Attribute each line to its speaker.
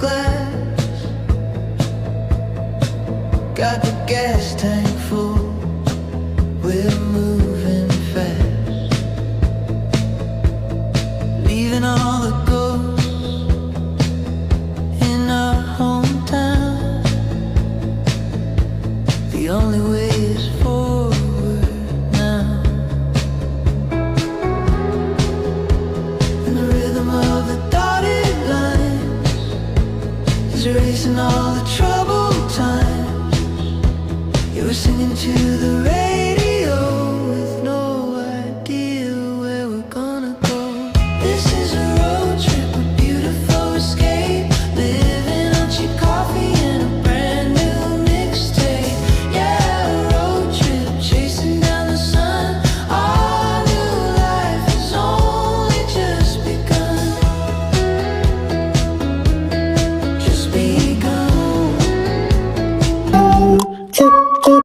Speaker 1: glass. Got the gas tank full, we're moving fast, leaving all the ghosts in our hometown. The only way is forward now, and the rhythm of the dotted lines is erasing all the troubled times. You were singing to the rain.